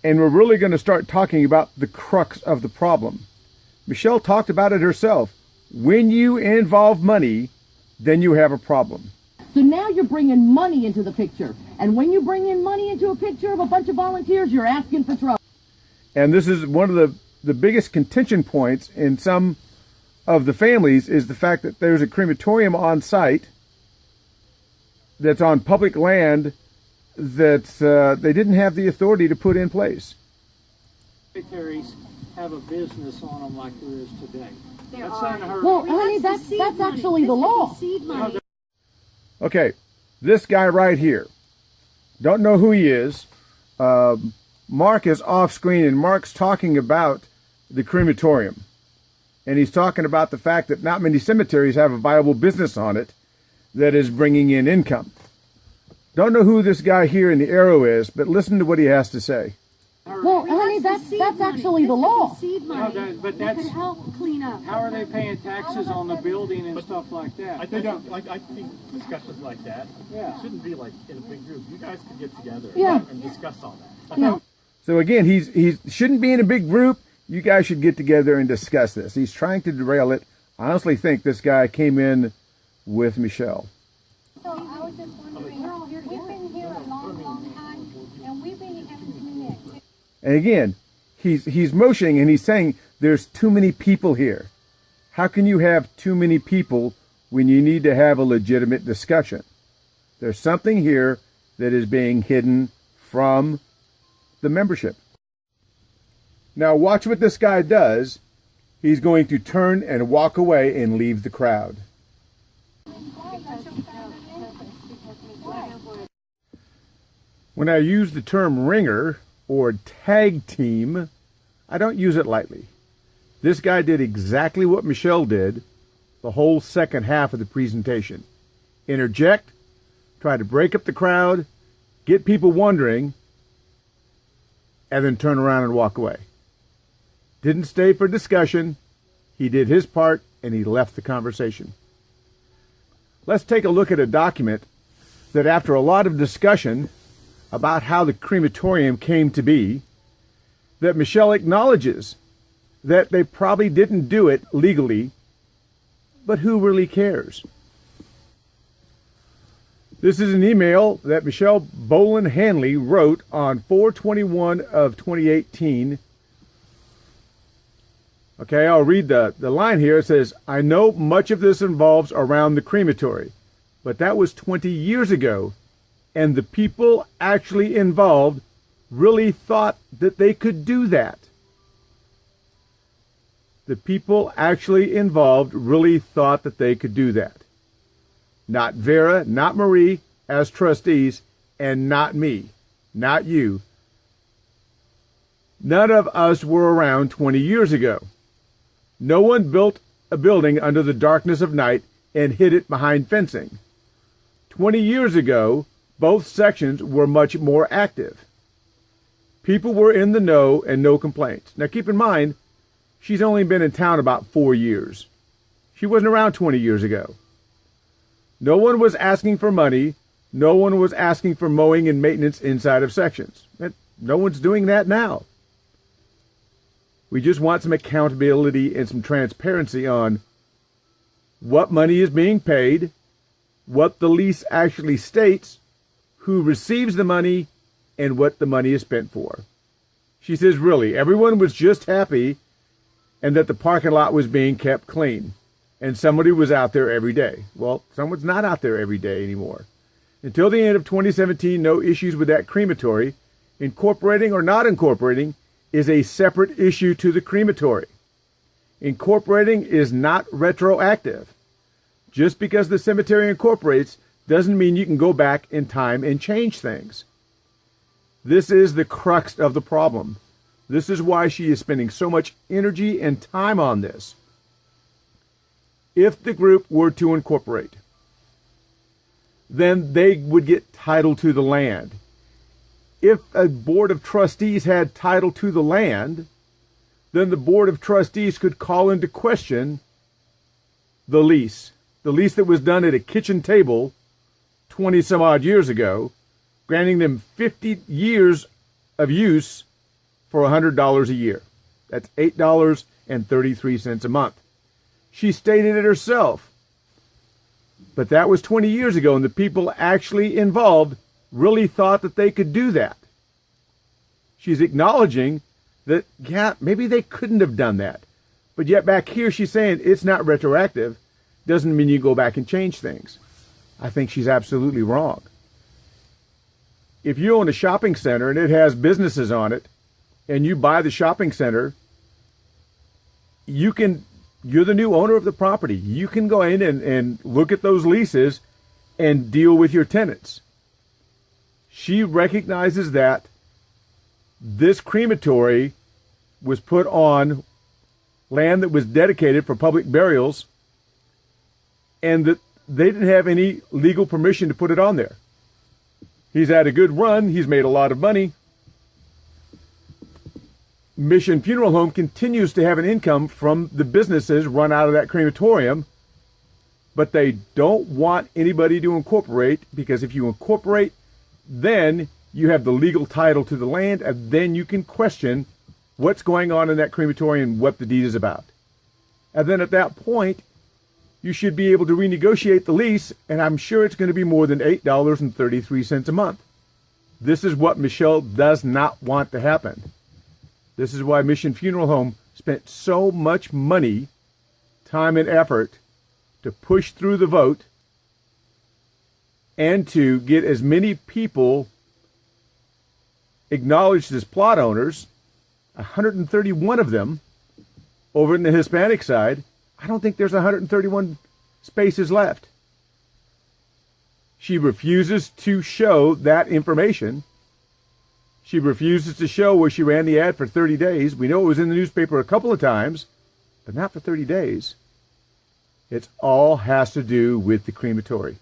And we're really going to start talking about the crux of the problem. Michelle talked about it herself. When you involve money, then you have a problem. So now you're bringing money into the picture. And when you bring in money into a picture of a bunch of volunteers, you're asking for trouble. And this is one of the biggest contention points in some of the families is the fact that there's a crematorium on site that's on public land that they didn't have the authority to put in place. Cemeteries have a business on them like there is today. That's unheard of. Well, honey, that's actually the law. Okay, this guy right here, don't know who he is. Mark is off screen, and Mark's talking about the crematorium. And he's talking about the fact that not many cemeteries have a viable business on it that is bringing in income. Don't know who this guy here in the arrow is, but listen to what he has to say. Well, honey, that's actually the law. But that's help clean up. How are they paying taxes on the building and stuff like that? I think discussions like that shouldn't be like in a big group. You guys could get together and discuss all that. Yeah. So again, he shouldn't be in a big group. You guys should get together and discuss this. He's trying to derail it. I honestly think this guy came in with Michelle. So I was just wondering, we've been here a long time, and we've been having to connect. And again, he's motioning and he's saying there's too many people here. How can you have too many people when you need to have a legitimate discussion? There's something here that is being hidden from the membership. Now watch what this guy does. He's going to turn and walk away and leave the crowd. When I use the term ringer or tag team, I don't use it lightly. This guy did exactly what Michelle did the whole second half of the presentation. Interject, try to break up the crowd, get people wondering, and then turn around and walk away. Didn't stay for discussion. He did his part and he left the conversation. Let's take a look at a document that after a lot of discussion about how the crematorium came to be, that Michelle acknowledges that they probably didn't do it legally, but who really cares? This is an email that Michelle Boland Hanley wrote on 4/21 of 2018. Okay, I'll read the line here. It says, I know much of this involves around the crematory, but that was 20 years ago, and the people actually involved really thought that they could do that. The people actually involved really thought that they could do that. Not Vera, not Marie as trustees, and not me, not you. None of us were around 20 years ago. No one built a building under the darkness of night and hid it behind fencing. 20 years ago, both sections were much more active. People were in the know and no complaints. Now keep in mind, she's only been in town about 4 years. She wasn't around 20 years ago. No one was asking for money. No one was asking for mowing and maintenance inside of sections. No one's doing that now. We just want some accountability and some transparency on what money is being paid, what the lease actually states, who receives the money, and what the money is spent for. She says, really, everyone was just happy and that the parking lot was being kept clean and somebody was out there every day. Well, someone's not out there every day anymore. Until the end of 2017, no issues with that crematory. Incorporating or not incorporating is a separate issue to the crematory. Incorporating is not retroactive. Just because the cemetery incorporates doesn't mean you can go back in time and change things. This is the crux of the problem. This is why she is spending so much energy and time on this. If the group were to incorporate, then they would get title to the land. If a board of trustees had title to the land, then the board of trustees could call into question the lease that was done at a kitchen table 20 some odd years ago, granting them 50 years of use for $100 a year. That's $8.33 a month. She stated it herself. But that was 20 years ago, and the people actually involved really thought that they could do that. She's acknowledging that, yeah, maybe they couldn't have done that. But yet back here she's saying it's not retroactive. Doesn't mean you go back and change things. I think she's absolutely wrong. If you own a shopping center and it has businesses on it, and you buy the shopping center, you're the new owner of the property. You can go in and look at those leases and deal with your tenants. She recognizes that this crematory was put on land that was dedicated for public burials, and that they didn't have any legal permission to put it on there. He's had a good run. He's made a lot of money. Mission Funeral Home continues to have an income from the businesses run out of that crematorium, but they don't want anybody to incorporate, because if you incorporate, then you have the legal title to the land, and then you can question what's going on in that crematorium, what the deed is about. And then at that point, you should be able to renegotiate the lease, and I'm sure it's going to be more than $8.33 a month. This is what Michelle does not want to happen. This is why Mission Funeral Home spent so much money, time, and effort to push through the vote and to get as many people acknowledged as plot owners, 131 of them. Over in the Hispanic side, I don't think there's 131 spaces left. She refuses to show that information. She refuses to show where she ran the ad for 30 days. We know it was in the newspaper a couple of times, but not for 30 days. It all has to do with the crematory.